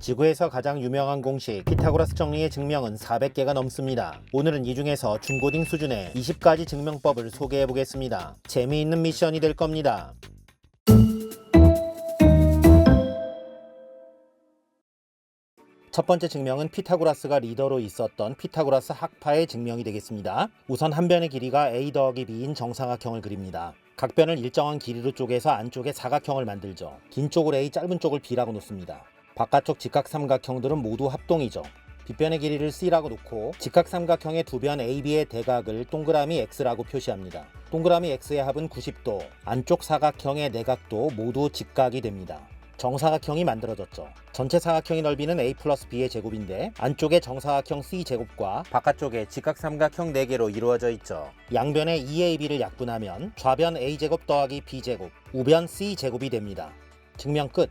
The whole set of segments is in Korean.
지구에서 가장 유명한 공식 피타고라스 정리의 증명은 400개가 넘습니다. 오늘은 이 중에서 중고딩 수준의 20가지 증명법을 소개해 보겠습니다. 재미있는 미션이 될 겁니다. 첫 번째 증명은 피타고라스가 리더로 있었던 피타고라스 학파의 증명이 되겠습니다. 우선 한 변의 길이가 a 더하기 b인 정사각형을 그립니다. 각 변을 일정한 길이로 쪼개서 안쪽에 사각형을 만들죠. 긴 쪽을 a, 짧은 쪽을 b라고 놓습니다. 바깥쪽 직각삼각형들은 모두 합동이죠. 빗변의 길이를 c라고 놓고 직각삼각형의 두 변 AB의 대각을 동그라미 x라고 표시합니다. 동그라미 x의 합은 90도, 안쪽 사각형의 내각도 모두 직각이 됩니다. 정사각형이 만들어졌죠. 전체 사각형의 넓이는 a 플러스 b의 제곱인데 안쪽에 정사각형 c제곱과 바깥쪽에 직각삼각형 4개로 이루어져 있죠. 양변의 2ab를 약분하면 좌변 a제곱 더하기 b제곱, 우변 c제곱이 됩니다. 증명 끝!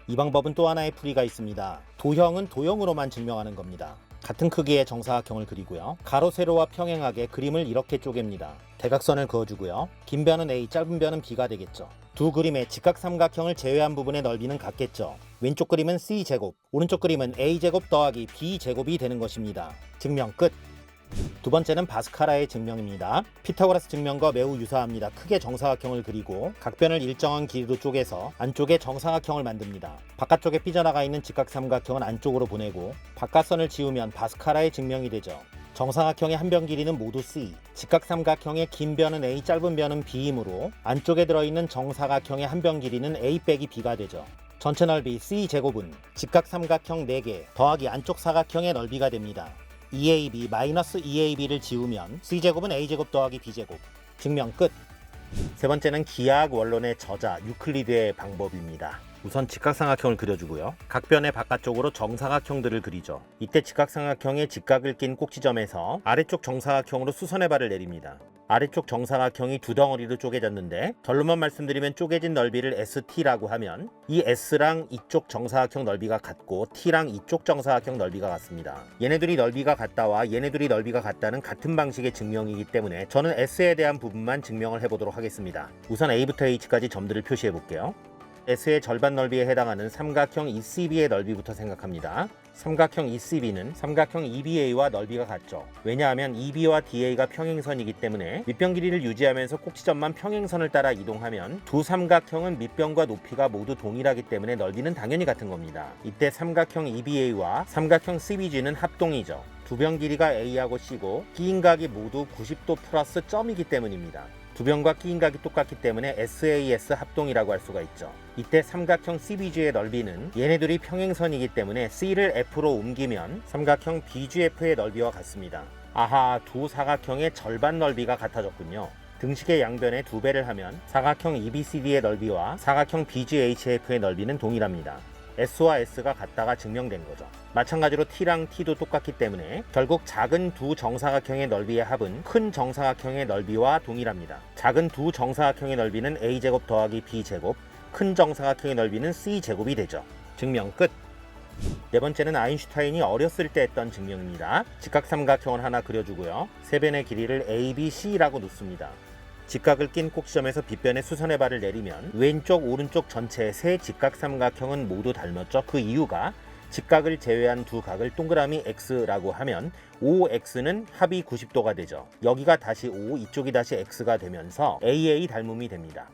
이 방법은 또 하나의 풀이가 있습니다. 도형은 도형으로만 증명하는 겁니다. 같은 크기의 정사각형을 그리고요. 가로, 세로와 평행하게 그림을 이렇게 쪼갭니다. 대각선을 그어주고요. 긴 변은 a, 짧은 변은 b가 되겠죠. 두 그림의 직각삼각형을 제외한 부분의 넓이는 같겠죠. 왼쪽 그림은 c제곱, 오른쪽 그림은 a제곱 더하기 b제곱이 되는 것입니다. 증명 끝! 두 번째는 바스카라의 증명입니다. 피타고라스 증명과 매우 유사합니다. 크게 정사각형을 그리고 각 변을 일정한 길이로 쪼개서 안쪽에 정사각형을 만듭니다. 바깥쪽에 삐져나가 있는 직각삼각형은 안쪽으로 보내고 바깥선을 지우면 바스카라의 증명이 되죠. 정사각형의 한 변 길이는 모두 c, 직각삼각형의 긴 변은 a, 짧은 변은 b이므로 안쪽에 들어있는 정사각형의 한 변 길이는 a 빼기 b가 되죠. 전체 넓이 c제곱은 직각삼각형 4개 더하기 안쪽 사각형의 넓이가 됩니다. 2ab 마이너스 2ab를 지우면 c제곱은 a제곱 더하기 b제곱. 증명 끝! 세 번째는 기하학 원론의 저자 유클리드의 방법입니다. 우선 직각삼각형을 그려주고요. 각 변의 바깥쪽으로 정사각형들을 그리죠. 이때 직각삼각형의 직각을 낀 꼭지점에서 아래쪽 정사각형으로 수선의 발을 내립니다. 아래쪽 정사각형이 두 덩어리로 쪼개졌는데 결론만 말씀드리면 쪼개진 넓이를 ST라고 하면 이 S랑 이쪽 정사각형 넓이가 같고 T랑 이쪽 정사각형 넓이가 같습니다. 얘네들이 넓이가 같다와 얘네들이 넓이가 같다는 같은 방식의 증명이기 때문에 저는 S에 대한 부분만 증명을 해보도록 하겠습니다. 우선 A부터 H까지 점들을 표시해 볼게요. S의 절반 넓이에 해당하는 삼각형 ECB의 넓이부터 생각합니다. 삼각형 ECB는 삼각형 EBA와 넓이가 같죠. 왜냐하면 EB와 DA가 평행선이기 때문에 밑변 길이를 유지하면서 꼭지점만 평행선을 따라 이동하면 두 삼각형은 밑변과 높이가 모두 동일하기 때문에 넓이는 당연히 같은 겁니다. 이때 삼각형 EBA와 삼각형 CBG는 합동이죠. 두 변 길이가 A하고 C고 끼인 각이 모두 90도 플러스 점이기 때문입니다. 두 변과 끼인 각이 똑같기 때문에 SAS 합동이라고 할 수가 있죠. 이때 삼각형 CBG의 넓이는 얘네들이 평행선이기 때문에 C를 F로 옮기면 삼각형 BGF의 넓이와 같습니다. 아하, 두 사각형의 절반 넓이가 같아졌군요. 등식의 양변에 2배를 하면 사각형 EBCD의 넓이와 사각형 BGHF의 넓이는 동일합니다. S와 S가 같다가 증명된 거죠. 마찬가지로 T랑 T도 똑같기 때문에 결국 작은 두 정사각형의 넓이의 합은 큰 정사각형의 넓이와 동일합니다. 작은 두 정사각형의 넓이는 A제곱 더하기 B제곱, 큰 정사각형의 넓이는 C제곱이 되죠. 증명 끝! 네 번째는 아인슈타인이 어렸을 때 했던 증명입니다. 직각삼각형을 하나 그려주고요. 세 변의 길이를 A, B, C라고 놓습니다. 직각을 낀 꼭지점에서 빗변의 수선의 발을 내리면 왼쪽, 오른쪽 전체 세 직각삼각형은 모두 닮았죠. 그 이유가 직각을 제외한 두 각을 동그라미 X라고 하면 OX는 합이 90도가 되죠. 여기가 다시 O, 이쪽이 다시 X가 되면서 AA 닮음이 됩니다.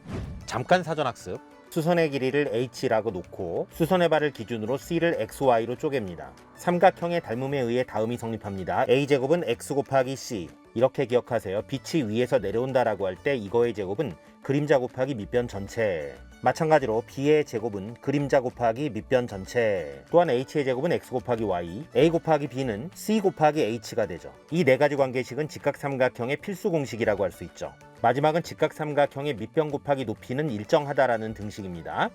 잠깐 사전학습. 수선의 길이를 H라고 놓고 수선의 발을 기준으로 C를 XY로 쪼갭니다. 삼각형의 닮음에 의해 다음이 성립합니다. A제곱은 X 곱하기 C. 이렇게 기억하세요. 빛이 위에서 내려온다라고 할 때 이거의 제곱은 그림자 곱하기 밑변 전체. 마찬가지로 B의 제곱은 그림자 곱하기 밑변 전체. 또한 H의 제곱은 X 곱하기 Y, A 곱하기 B는 C 곱하기 H가 되죠. 이 네 가지 관계식은 직각삼각형의 필수 공식이라고 할 수 있죠. 마지막은 직각삼각형의 밑변 곱하기 높이는 일정하다라는 등식입니다.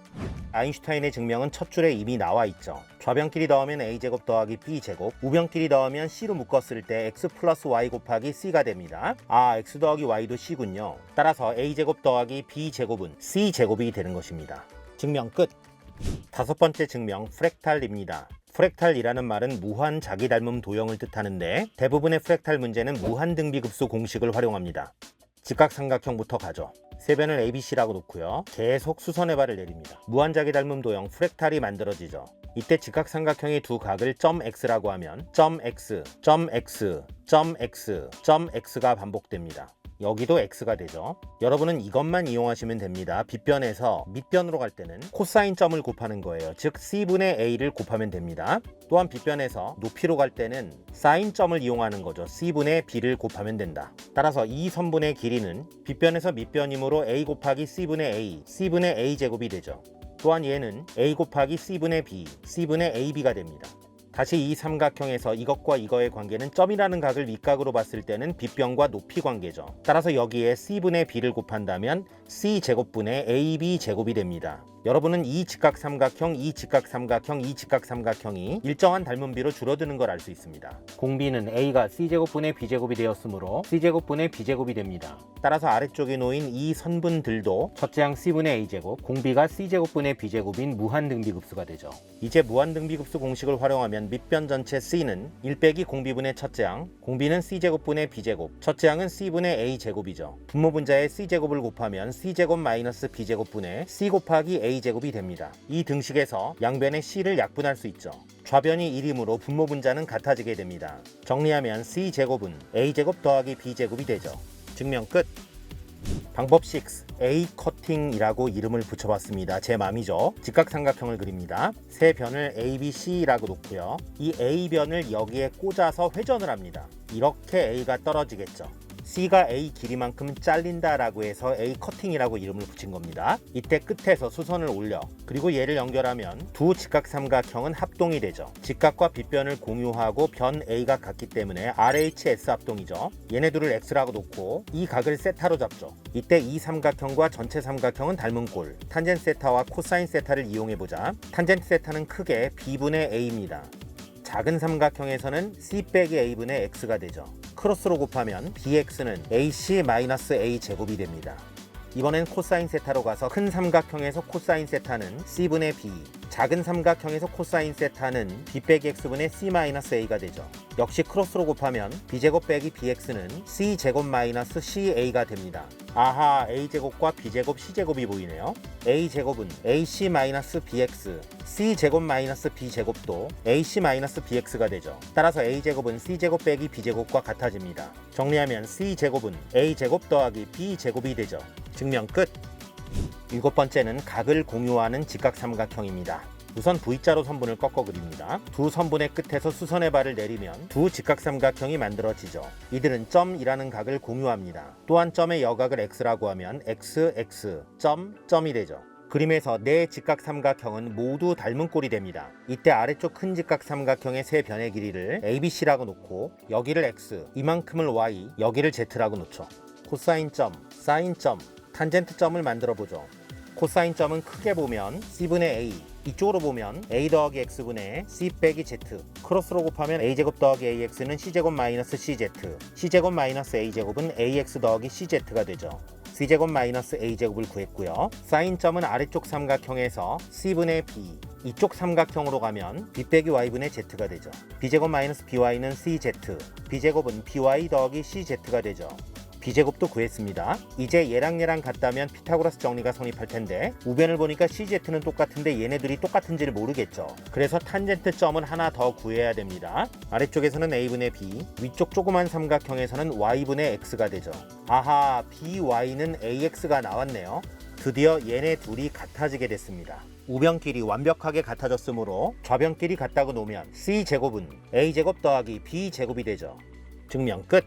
아인슈타인의 증명은 첫 줄에 이미 나와 있죠. 좌변끼리 더하면 A제곱 더하기 B제곱, 우변끼리 더하면 C로 묶었을 때 X 플러스 Y 곱하기 C가 됩니다. 아, X 더하기 Y도 C군요. 따라서 A제곱 더하기 B제곱은 C제곱이 되는 것입니다. 증명 끝! 다섯 번째 증명, 프랙탈입니다. 프랙탈이라는 말은 무한 자기 닮음 도형을 뜻하는데 대부분의 프랙탈 문제는 무한 등비급수 공식을 활용합니다. 직각삼각형부터 가죠. 세 변을 ABC라고 놓고요. 계속 수선의 발을 내립니다. 무한자기 닮음 도형 프랙탈이 만들어지죠. 이때 직각삼각형의 두 각을 점 x라고 하면 점 x, 점 x, 점 x, 점 x가 반복됩니다. 여기도 x가 되죠. 여러분은 이것만 이용하시면 됩니다. 빗변에서 밑변으로 갈 때는 코사인 점을 곱하는 거예요. 즉 c분의 a를 곱하면 됩니다. 또한 빗변에서 높이로 갈 때는 사인 점을 이용하는 거죠. c분의 b를 곱하면 된다. 따라서 이 선분의 길이는 빗변에서 밑변이므로 a 곱하기 c분의 a, c분의 a 제곱이 되죠. 또한 얘는 a 곱하기 c분의 b, c분의 ab가 됩니다. 다시 이 삼각형에서 이것과 이거의 관계는 점이라는 각을 윗각으로 봤을 때는 빗변과 높이 관계죠. 따라서 여기에 c분의 b를 곱한다면 c제곱분의 ab 제곱이 됩니다. 여러분은 이 직각삼각형, 이 직각삼각형, 이 직각삼각형이 일정한 닮은비로 줄어드는 걸 알 수 있습니다. 공비는 a가 c제곱분의 b제곱이 되었으므로 c제곱분의 b제곱이 됩니다. 따라서 아래쪽에 놓인 이 선분들도 첫째 항 c분의 a제곱, 공비가 c제곱분의 b제곱인 무한등비급수가 되죠. 이제 무한등비급수 공식을 활용하면 밑변 전체 c는 1 빼기 공비분의 첫째 항, 공비는 c제곱분의 b제곱, 첫째 항은 c분의 a제곱이죠. 분모분자에 c제곱을 곱하면 c제곱 마이너스 b제곱분의 c 곱하기 a제곱이 됩니다. 이 등식에서 양변의 c를 약분할 수 있죠. 좌변이 1이므로 분모분자는 같아지게 됩니다. 정리하면 c제곱은 a제곱 더하기 b제곱이 되죠. 증명 끝. 방법 6. A 커팅이라고 이름을 붙여봤습니다. 제 맘이죠. 직각삼각형을 그립니다. 세 변을 A, B, C라고 놓고요. 이 A변을 여기에 꽂아서 회전을 합니다. 이렇게 A가 떨어지겠죠. C가 A 길이만큼 잘린다라고 해서 A 커팅이라고 이름을 붙인 겁니다. 이때 끝에서 수선을 올려 그리고 얘를 연결하면 두 직각삼각형은 합동이 되죠. 직각과 빗변을 공유하고 변 A가 같기 때문에 RHS 합동이죠. 얘네 둘을 X라고 놓고 이 각을 세타로 잡죠. 이때 이 삼각형과 전체 삼각형은 닮은 꼴, 탄젠트 세타와 코사인 세타를 이용해보자. 탄젠트 세타는 크게 B분의 A입니다. 작은 삼각형에서는 C 빼기 A분의 X가 되죠. 크로스로 곱하면 bx는 ac-a 제곱이 됩니다. 이번엔 코사인 세타로 가서 큰 삼각형에서 코사인 세타는 c분의 b, 작은 삼각형에서 코사인 세타는 b 빼기 x분의 c-a가 되죠. 역시 크로스로 곱하면 b제곱 빼기 bx는 c제곱 마이너스 ca가 됩니다. 아하, a제곱과 b제곱 c제곱이 보이네요. a제곱은 ac-bx, c제곱 마이너스 b제곱도 ac-bx가 되죠. 따라서 a제곱은 c제곱 빼기 b제곱과 같아집니다. 정리하면 c제곱은 a제곱 더하기 b제곱이 되죠. 증명 끝. 일곱 번째는 각을 공유하는 직각삼각형입니다. 우선 V자로 선분을 꺾어 그립니다. 두 선분의 끝에서 수선의 발을 내리면 두 직각삼각형이 만들어지죠. 이들은 점이라는 각을 공유합니다. 또한 점의 여각을 x라고 하면 x, x, 점이 되죠. 그림에서 네 직각삼각형은 모두 닮은 꼴이 됩니다. 이때 아래쪽 큰 직각삼각형의 세 변의 길이를 ABC라고 놓고 여기를 x, 이만큼을 y, 여기를 z라고 놓죠. 코사인 점, 사인 점, 탄젠트 점을 만들어 보죠. 코사인 점은 크게 보면 c분의 a, 이쪽으로 보면 a 더하기 x분의 c 빼기 z, 크로스로 곱하면 a제곱 더하기 ax는 c제곱 마이너스 cz, c제곱 마이너스 a제곱은 ax 더하기 cz가 되죠. c제곱 마이너스 a제곱을 구했고요. 사인점은 아래쪽 삼각형에서 c분의 b, 이쪽 삼각형으로 가면 b 빼기 y분의 z가 되죠. b제곱 마이너스 by는 cz, b제곱은 by 더하기 cz가 되죠. b제곱도 구했습니다. 이제 얘랑 같다면 피타고라스 정리가 성립할 텐데 우변을 보니까 CZ는 똑같은데 얘네들이 똑같은지를 모르겠죠. 그래서 탄젠트 점을 하나 더 구해야 됩니다. 아래쪽에서는 a분의 b, 위쪽 조그만 삼각형에서는 y분의 x가 되죠. 아하, by는 ax가 나왔네요. 드디어 얘네 둘이 같아지게 됐습니다. 우변끼리 완벽하게 같아졌으므로 좌변끼리 같다고 놓으면 c제곱은 a제곱 더하기 b제곱이 되죠. 증명 끝.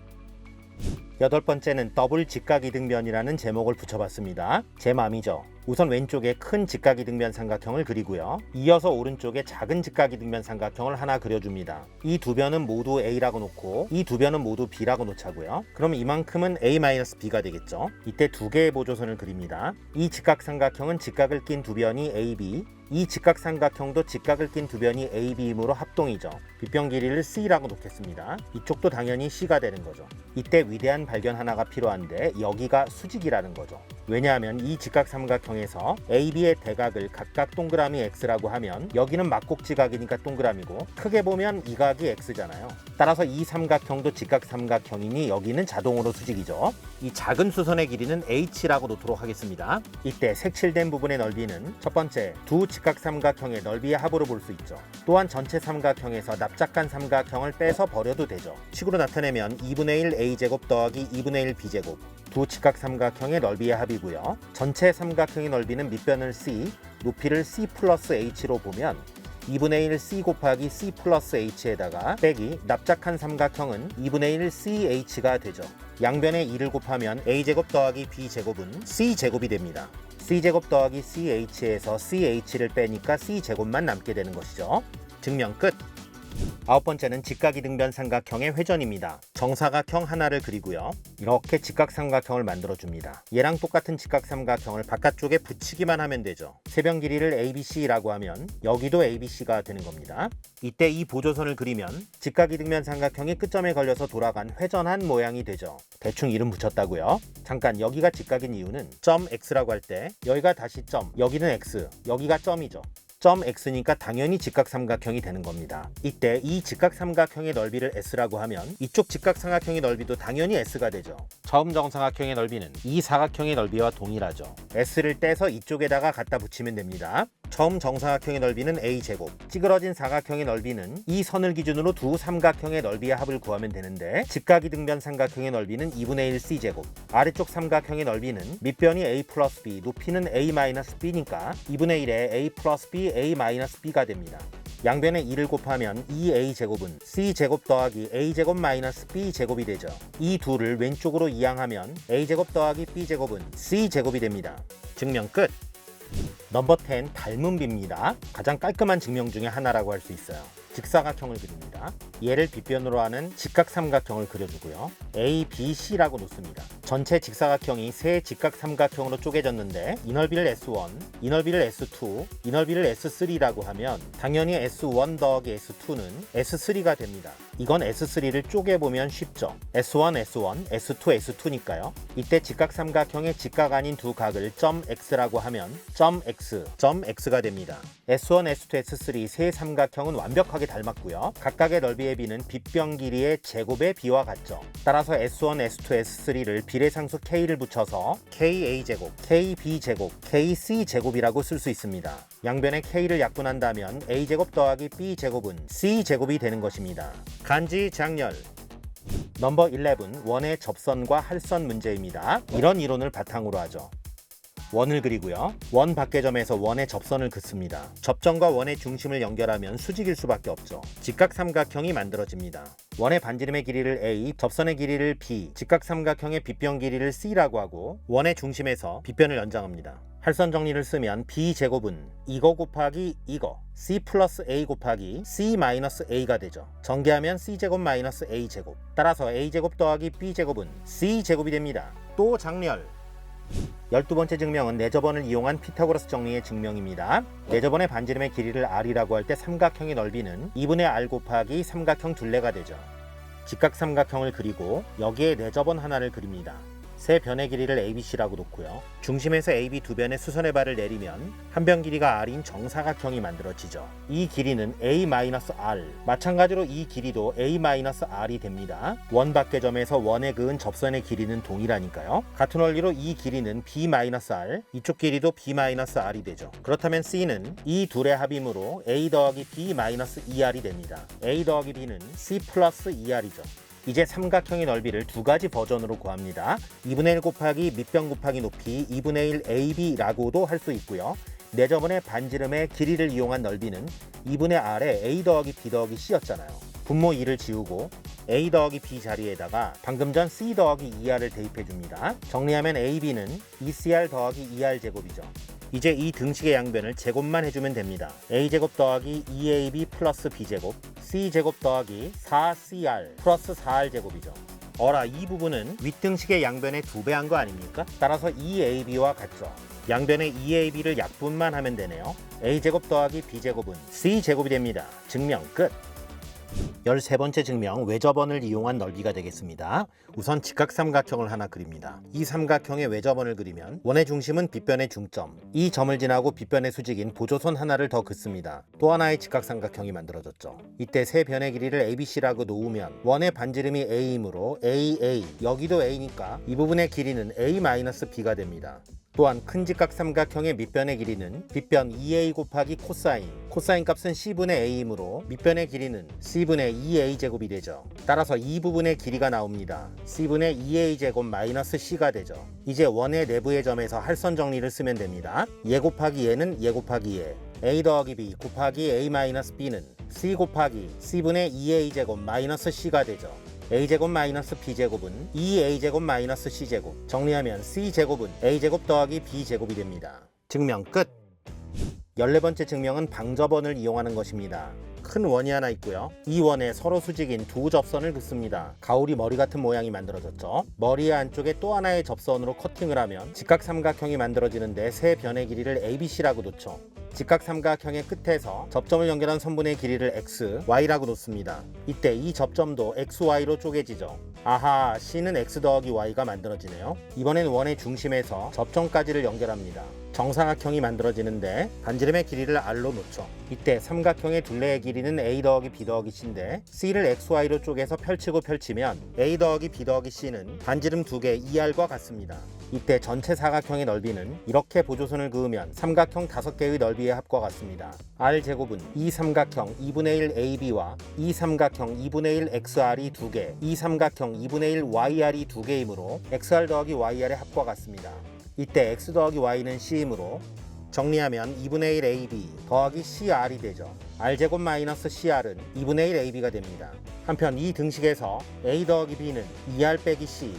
여덟 번째는 더블 직각이등변이라는 제목을 붙여봤습니다. 제 맘이죠. 우선 왼쪽에 큰 직각이등변 삼각형을 그리고요. 이어서 오른쪽에 작은 직각이등변 삼각형을 하나 그려줍니다. 이 두 변은 모두 A라고 놓고 이 두 변은 모두 B라고 놓자고요. 그럼 이만큼은 A-B가 되겠죠. 이때 두 개의 보조선을 그립니다. 이 직각삼각형은 직각을 낀 두 변이 AB, 이 직각삼각형도 직각을 낀 두 변이 AB이므로 합동이죠. 빗변 길이를 C라고 놓겠습니다. 이쪽도 당연히 C가 되는 거죠. 이때 위대한 발견 하나가 필요한데 여기가 수직이라는 거죠. 왜냐하면 이 직각삼각형에서 AB의 대각을 각각 동그라미 X라고 하면 여기는 막곡지각이니까 동그라미고 크게 보면 이 각이 X잖아요. 따라서 이 삼각형도 직각삼각형이니 여기는 자동으로 수직이죠. 이 작은 수선의 길이는 H라고 놓도록 하겠습니다. 이때 색칠된 부분의 넓이는 첫 번째, 두 직각삼각형의 넓이의 합으로 볼 수 있죠. 또한 전체 삼각형에서 납작한 삼각형을 빼서 버려도 되죠. 식으로 나타내면 2분의 1 A제곱 더하기 2분의 1 B제곱, 두 직각삼각형의 넓이의 합이고요. 전체 삼각형의 넓이는 밑변을 C, 높이를 C 플러스 H로 보면 2분의 1 C 곱하기 C 플러스 H에다가 빼기 납작한 삼각형은 2분의 1 CH가 되죠. 양변에 2를 곱하면 A제곱 더하기 B제곱은 C제곱이 됩니다. C제곱 더하기 CH에서 CH를 빼니까 C제곱만 남게 되는 것이죠. 증명 끝! 아홉 번째는 직각이등변 삼각형의 회전입니다. 정사각형 하나를 그리고요. 이렇게 직각삼각형을 만들어줍니다. 얘랑 똑같은 직각삼각형을 바깥쪽에 붙이기만 하면 되죠. 세변 길이를 ABC라고 하면 여기도 ABC가 되는 겁니다. 이때 이 보조선을 그리면 직각이등변 삼각형이 끝점에 걸려서 돌아간 회전한 모양이 되죠. 대충 이름 붙였다고요. 잠깐, 여기가 직각인 이유는 점 X라고 할 때 여기가 다시 점, 여기는 X, 여기가 점이죠. 점 X니까 당연히 직각삼각형이 되는 겁니다. 이때 이 직각삼각형의 넓이를 S라고 하면 이쪽 직각삼각형의 넓이도 당연히 S가 되죠. 처음 정사각형의 넓이는 이 사각형의 넓이와 동일하죠. S를 떼서 이쪽에다가 갖다 붙이면 됩니다. 처음 정사각형의 넓이는 A제곱, 찌그러진 사각형의 넓이는 이 선을 기준으로 두 삼각형의 넓이의 합을 구하면 되는데 직각이등변 삼각형의 넓이는 2분의 1 C제곱, 아래쪽 삼각형의 넓이는 밑변이 A 플러스 B, 높이는 A 마이너스 B니까 2분의 1에 A 플러스 B, A 마이너스 B가 됩니다. 양변에 2를 곱하면 2A제곱은 C제곱 더하기 A제곱 마이너스 B제곱이 되죠. 이 둘을 왼쪽으로 이항하면 A제곱 더하기 B제곱은 C제곱이 됩니다. 증명 끝! 넘버 10 닮은 비입니다. 가장 깔끔한 증명 중에 하나라고 할 수 있어요. 직사각형을 그립니다. 얘를 빗변으로 하는 직각삼각형을 그려주고요. A, B, C라고 놓습니다. 전체 직사각형이 세 직각삼각형으로 쪼개졌는데 이 넓이를 S1, 이 넓이를 S2, 이 넓이를 S3라고 하면 당연히 S1 더하기 S2는 S3가 됩니다. 이건 S3를 쪼개보면 쉽죠. S1, S1, S2, S2니까요. 이때 직각삼각형의 직각 아닌 두 각을 점 X라고 하면 점 X, 점 X가 됩니다. S1, S2, S3 세 삼각형은 완벽하게 닮았고요. 각각의 넓이의 비는 빗변 길이의 제곱의 비와 같죠. 따라서 S1, S2, S3를 비례상수 K를 붙여서 KA제곱, KB제곱, KC제곱이라고 쓸 수 있습니다. 양변에 K를 약분한다면 A제곱 더하기 B제곱은 C제곱이 되는 것입니다. 간지 장렬. 넘버 11 원의 접선과 할선 문제입니다. 이런 이론을 바탕으로 하죠. 원을 그리고요. 원 밖의점에서 원의 접선을 긋습니다. 접점과 원의 중심을 연결하면 수직일 수밖에 없죠. 직각삼각형이 만들어집니다. 원의 반지름의 길이를 A, 접선의 길이를 B, 직각삼각형의 빗변 길이를 C라고 하고 원의 중심에서 빗변을 연장합니다. 할선 정리를 쓰면 B제곱은 이거 곱하기 이거 C 플러스 A 곱하기 C 마이너스 A가 되죠. 전개하면 C제곱 마이너스 A제곱, 따라서 A제곱 더하기 B제곱은 C제곱이 됩니다. 또 장렬. 12번째 증명은 내저번을 이용한 피타고라스 정리의 증명입니다. 내저번의 반지름의 길이를 R이라고 할 때 삼각형의 넓이는 2분의 R 곱하기 삼각형 둘레가 되죠. 직각삼각형을 그리고 여기에 내저번 하나를 그립니다. 세 변의 길이를 ABC라고 놓고요. 중심에서 AB 두 변의 수선의 발을 내리면 한 변 길이가 R인 정사각형이 만들어지죠. 이 길이는 A-R. 마찬가지로 이 길이도 A-R이 됩니다. 원 밖의 점에서 원에 그은 접선의 길이는 동일하니까요. 같은 원리로 이 길이는 B-R, 이쪽 길이도 B-R이 되죠. 그렇다면 C는 이 둘의 합임으로 A 더하기 B-2R이 됩니다. A 더하기 B는 C 플러스 2R이죠. 이제 삼각형의 넓이를 두 가지 버전으로 구합니다. 2분의 1 곱하기 밑변 곱하기 높이 2분의 1 AB라고도 할 수 있고요. 내저번의 반지름의 길이를 이용한 넓이는 2분의 R에 A 더하기 B 더하기 C였잖아요. 분모 2를 지우고 A 더하기 B 자리에다가 방금 전 C 더하기 2R을 대입해줍니다. 정리하면 AB는 2CR 더하기 2R 제곱이죠. 이제 이 등식의 양변을 제곱만 해주면 됩니다. A제곱 더하기 2AB 플러스 B제곱, C제곱 더하기 4CR 플러스 4R 제곱이죠. 어라, 이 부분은 윗등식의 양변의 2배 한 거 아닙니까? 따라서 2AB와 같죠. 양변의 2AB를 약분만 하면 되네요. A제곱 더하기 B제곱은 C제곱이 됩니다. 증명 끝! 13번째 증명 외접원을 이용한 넓이가 되겠습니다. 우선 직각삼각형을 하나 그립니다. 이 삼각형의 외접원을 그리면 원의 중심은 빗변의 중점, 이 점을 지나고 빗변의 수직인 보조선 하나를 더 긋습니다. 또 하나의 직각삼각형이 만들어졌죠. 이때 세 변의 길이를 ABC라고 놓으면 원의 반지름이 A이므로 AA, 여기도 A니까 이 부분의 길이는 A-B가 됩니다. 또한 큰 직각삼각형의 밑변의 길이는 빗변 2a 곱하기 코사인 값은 c분의 a이므로 밑변의 길이는 c분의 2a 제곱이 되죠. 따라서 이 부분의 길이가 나옵니다. c분의 2a 제곱 마이너스 c가 되죠. 이제 원의 내부의 점에서 할선 정리를 쓰면 됩니다. 얘 곱하기 얘는 얘 곱하기 얘, a 더하기 b 곱하기 a 마이너스 b는 c 곱하기 c분의 2a 제곱 마이너스 c가 되죠. a제곱 마이너스 b제곱은 2a제곱 마이너스 c제곱, 정리하면 c제곱은 a제곱 더하기 b제곱이 됩니다. 증명 끝! 14번째 증명은 방접원을 이용하는 것입니다. 큰 원이 하나 있고요. 이 원에 서로 수직인 두 접선을 긋습니다. 가오리 머리 같은 모양이 만들어졌죠. 머리의 안쪽에 또 하나의 접선으로 커팅을 하면 직각삼각형이 만들어지는데 세 변의 길이를 ABC라고 놓죠. 직각삼각형의 끝에서 접점을 연결한 선분의 길이를 x, y라고 놓습니다. 이때 이 접점도 x, y로 쪼개지죠. 아하, C는 x 더하기 y가 만들어지네요. 이번엔 원의 중심에서 접점까지를 연결합니다. 정사각형이 만들어지는데 반지름의 길이를 r로 놓죠. 이때 삼각형의 둘레의 길이는 a 더하기 b 더하기 c인데 c를 xy로 쪼개서 펼치면 a 더하기 b 더하기 c는 반지름 2개 2r과 같습니다. 이때 전체 사각형의 넓이는 이렇게 보조선을 그으면 삼각형 5개의 넓이의 합과 같습니다. r제곱은 이 삼각형 2분의 1 ab와 이 삼각형 2분의 1 xr이 2개, 이 삼각형 2분의 1 yr이 2개이므로 xr 더하기 yr의 합과 같습니다. 이때 x 더하기 y는 c이므로 정리하면 2분의 1 ab 더하기 cr이 되죠. r제곱 마이너스 cr은 2분의 1 ab가 됩니다. 한편 이 등식에서 a 더하기 b는 2r 빼기 c,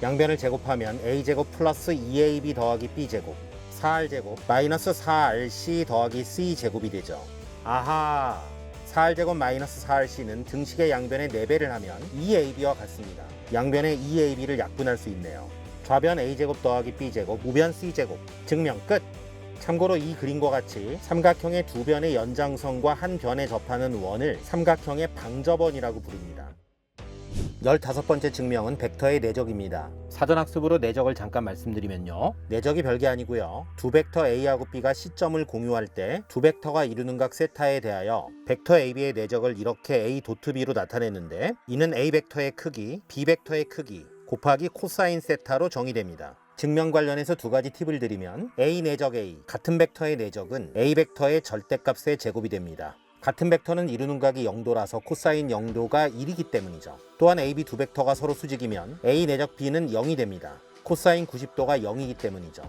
양변을 제곱하면 a제곱 플러스 2ab 더하기 b제곱, 4r제곱 마이너스 4rc 더하기 c제곱이 되죠. 아하, 4r제곱 마이너스 4rc는 등식의 양변의 4배를 하면 2ab와 같습니다. 양변의 2ab를 약분할 수 있네요. 좌변 a제곱 더하기 b제곱, 우변 c제곱. 증명 끝! 참고로 이 그림과 같이 삼각형의 두 변의 연장선과 한 변에 접하는 원을 삼각형의 방접원이라고 부릅니다. 15번째 증명은 벡터의 내적입니다. 사전학습으로 내적을 잠깐 말씀드리면요. 내적이 별게 아니고요. 두 벡터 A하고 B가 시점을 공유할 때 두 벡터가 이루는 각 세타에 대하여 벡터 AB의 내적을 이렇게 A 도트 B로 나타냈는데 이는 A 벡터의 크기, B 벡터의 크기 곱하기 코사인 세타로 정의됩니다. 증명 관련해서 두 가지 팁을 드리면 A 내적 A, 같은 벡터의 내적은 A 벡터의 절대값의 제곱이 됩니다. 같은 벡터는 이루는 각이 0도라서 코사인 0도가 1이기 때문이죠. 또한 AB 두 벡터가 서로 수직이면 A 내적 B는 0이 됩니다. 코사인 90도가 0이기 때문이죠.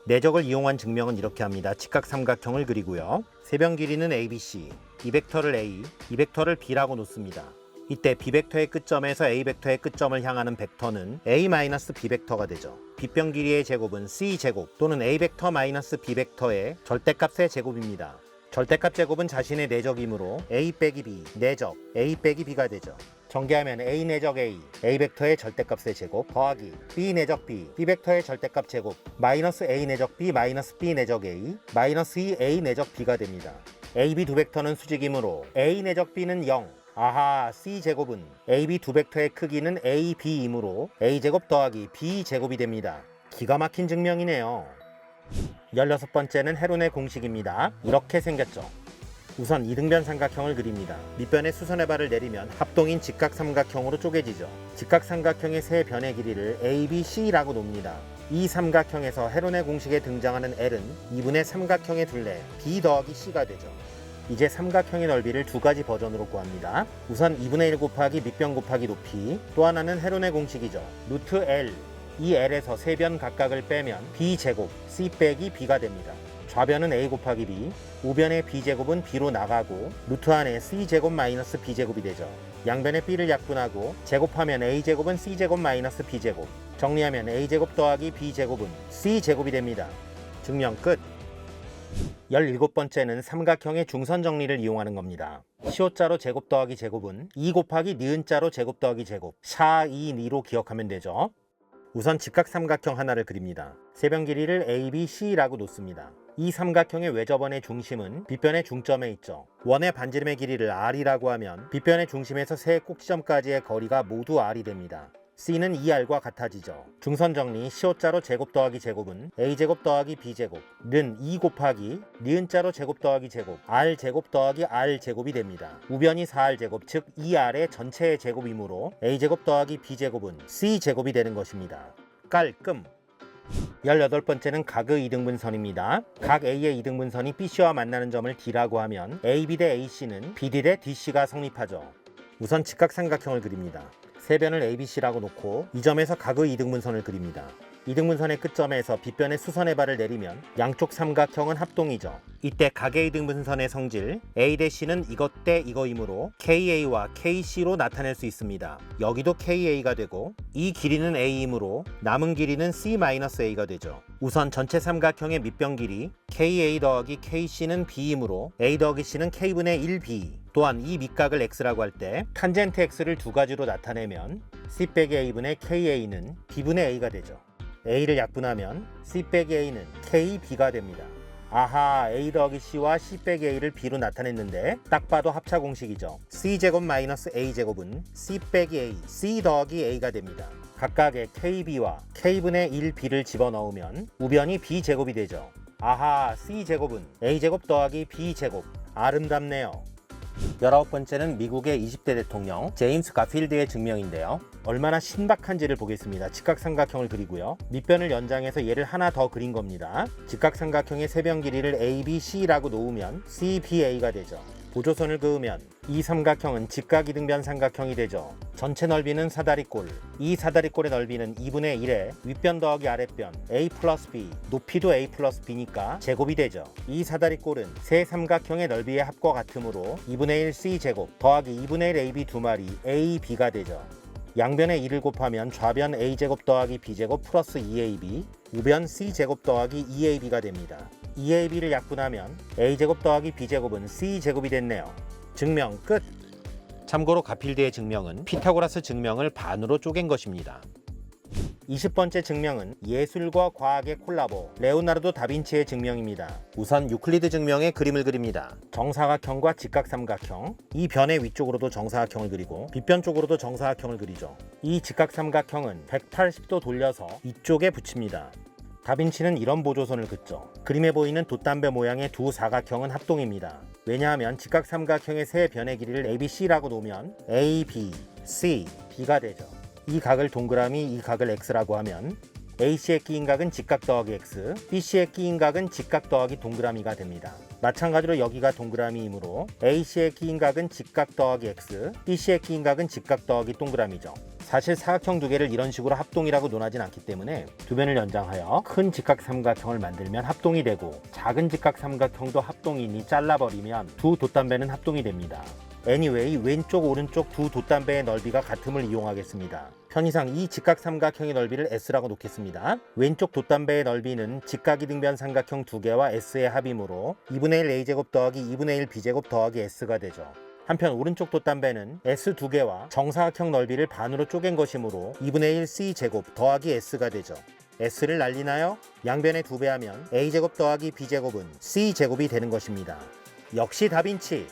내적을 이용한 증명은 이렇게 합니다. 직각삼각형을 그리고요. 세변 길이는 ABC, 이 벡터를 A, 이 벡터를 B라고 놓습니다. 이때 B벡터의 끝점에서 A벡터의 끝점을 향하는 벡터는 A-B 벡터가 되죠. 빗변 길이의 제곱은 C제곱 또는 A벡터 마이너스 B벡터의 절대값의 제곱입니다. 절대값 제곱은 자신의 내적이므로 A 빼기 B, 내적 A 빼기 B가 되죠. 전개하면 A 내적 A, A 벡터의 절대값의 제곱 더하기 B 내적 B, B 벡터의 절대값 제곱 마이너스 A 내적 B 마이너스 B 내적 A 마이너스 2A 내적 B가 됩니다. A, B 두 벡터는 수직이므로 A 내적 B는 0. 아하, C제곱은 AB 두 벡터의 크기는 A, B이므로 A제곱 더하기 B제곱이 됩니다. 기가 막힌 증명이네요. 16번째는 헤론의 공식입니다. 이렇게 생겼죠. 우선 이등변 삼각형을 그립니다. 밑변에 수선의 발을 내리면 합동인 직각삼각형으로 쪼개지죠. 직각삼각형의 세 변의 길이를 A, B, C라고 놉니다. 이 삼각형에서 헤론의 공식에 등장하는 L은 2분의 삼각형의 둘레 B 더하기 C가 되죠. 이제 삼각형의 넓이를 두 가지 버전으로 구합니다. 우선 2분의 1 곱하기 밑변 곱하기 높이, 또 하나는 헤론의 공식이죠. 루트 L, 이 L에서 세 변 각각을 빼면 B제곱, C 빼기 B가 됩니다. 좌변은 A 곱하기 B, 우변의 B제곱은 B로 나가고 루트 안에 C제곱 마이너스 B제곱이 되죠. 양변의 B를 약분하고 제곱하면 A제곱은 C제곱 마이너스 B제곱, 정리하면 A제곱 더하기 B제곱은 C제곱이 됩니다. 증명 끝! 17번째는 삼각형의 중선 정리를 이용하는 겁니다. 시옷자로 제곱 더하기 제곱은 2 곱하기 니은자로 제곱 더하기 제곱, 샤, 이, 니로 기억하면 되죠. 우선 직각삼각형 하나를 그립니다. 세변 길이를 A, B, C라고 놓습니다. 이 삼각형의 외접원의 중심은 빗변의 중점에 있죠. 원의 반지름의 길이를 r이라고 하면 빗변의 중심에서 세 꼭지점까지의 거리가 모두 r이 됩니다. C는 2r과 같아지죠. 중선 정리 C호자로 제곱 더하기 제곱은 A제곱 더하기 B제곱 는 2 곱하기 니은자로 제곱 더하기 제곱 R제곱 더하기 R제곱이 됩니다. 우변이 4R제곱 즉 2R의 전체의 제곱이므로 A제곱 더하기 B제곱은 C제곱이 되는 것입니다. 깔끔. 18번째는 각의 이등분선입니다. 각 A의 이등분선이 BC와 만나는 점을 D라고 하면 AB 대 AC는 BD 대 DC가 성립하죠. 우선 직각삼각형을 그립니다. 세 변을 ABC라고 놓고 이 점에서 각의 이등분선을 그립니다. 이등분선의 끝점에서 빗변의 수선의 발을 내리면 양쪽 삼각형은 합동이죠. 이때 각의 이등분선의 성질 A 대 C는 이것 대 이거이므로 KA와 KC로 나타낼 수 있습니다. 여기도 KA가 되고 이 길이는 A이므로 남은 길이는 C-A가 되죠. 우선 전체 삼각형의 밑변 길이 KA 더하기 KC는 B이므로 A 더하기 C는 K분의 1B. 또한 이 밑각을 X라고 할 때 탄젠트 X를 두 가지로 나타내면 C 빼기 A분의 KA는 B분의 A가 되죠. A를 약분하면 C 빼기 A는 KB가 됩니다. 아하, A 더하기 C와 C 빼기 A를 B로 나타냈는데 딱 봐도 합차 공식이죠. C제곱 마이너스 A제곱은 C 빼기 A, C 더하기 A가 됩니다. 각각의 KB와 K분의 1B를 집어넣으면 우변이 B제곱이 되죠. 아하, C제곱은 A제곱 더하기 B제곱. 아름답네요. 19번째는 미국의 20대 대통령 제임스 가필드의 증명인데요. 얼마나 신박한지를 보겠습니다. 직각삼각형을 그리고요. 밑변을 연장해서 얘를 하나 더 그린 겁니다. 직각삼각형의 세변 길이를 ABC라고 놓으면 CBA가 되죠. 보조선을 그으면 이 삼각형은 직각이등변 삼각형이 되죠. 전체 넓이는 사다리꼴, 이 사다리꼴의 넓이는 2분의 1에 윗변 더하기 아랫변 A 플러스 B, 높이도 A 플러스 B니까 제곱이 되죠. 이 사다리꼴은 세 삼각형의 넓이의 합과 같으므로 2분의 1 C제곱 더하기 2분의 1 AB 두 마리 AB가 되죠. 양변에 2를 곱하면 좌변 A제곱 더하기 B제곱 플러스 2AB, 우변 C제곱 더하기 2AB가 됩니다. 2AB를 약분하면 A제곱 더하기 B제곱은 C제곱이 됐네요. 증명 끝! 참고로 가필드의 증명은 피타고라스 증명을 반으로 쪼갠 것입니다. 20번째 증명은 예술과 과학의 콜라보 레오나르도 다빈치의 증명입니다. 우선 유클리드 증명의 그림을 그립니다. 정사각형과 직각삼각형, 이 변의 위쪽으로도 정사각형을 그리고 빗변 쪽으로도 정사각형을 그리죠. 이 직각삼각형은 180도 돌려서 이쪽에 붙입니다. 다빈치는 이런 보조선을 긋죠. 그림에 보이는 돛담배 모양의 두 사각형은 합동입니다. 왜냐하면 직각삼각형의 세 변의 길이를 ABC라고 놓으면 A, B, C, B가 되죠. 이 각을 동그라미 이 각을 X라고 하면 AC의 끼인 각은 직각 더하기 X, BC의 끼인 각은 직각 더하기 동그라미가 됩니다. 마찬가지로 여기가 동그라미이므로 AC의 끼인 각은 직각 더하기 X, BC의 끼인 각은 직각 더하기 동그라미죠. 사실 사각형 두 개를 이런 식으로 합동이라고 논하진 않기 때문에 두 변을 연장하여 큰 직각삼각형을 만들면 합동이 되고 작은 직각삼각형도 합동이니 잘라버리면 두 돛담배는 합동이 됩니다. anyway, 왼쪽 오른쪽 두 돛담배의 넓이가 같음을 이용하겠습니다. 편의상 이 직각삼각형의 넓이를 S라고 놓겠습니다. 왼쪽 돛담배의 넓이는 직각이등변 삼각형 두 개와 S의 합이므로 2분의 1 A제곱 더하기 2분의 1 B제곱 더하기 S가 되죠. 한편 오른쪽 돛담배는 S 두 개와 정사각형 넓이를 반으로 쪼갠 것이므로 2분의 1 C제곱 더하기 S가 되죠. S를 날리나요? 양변에 2배 하면 A제곱 더하기 B제곱은 C제곱이 되는 것입니다. 역시 다빈치!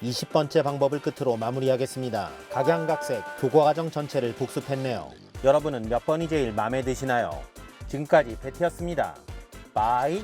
20번째 방법을 끝으로 마무리하겠습니다. 각양각색 교과과정 전체를 복습했네요. 여러분은 몇 번이 제일 마음에 드시나요? 지금까지 베티였습니다. 바이!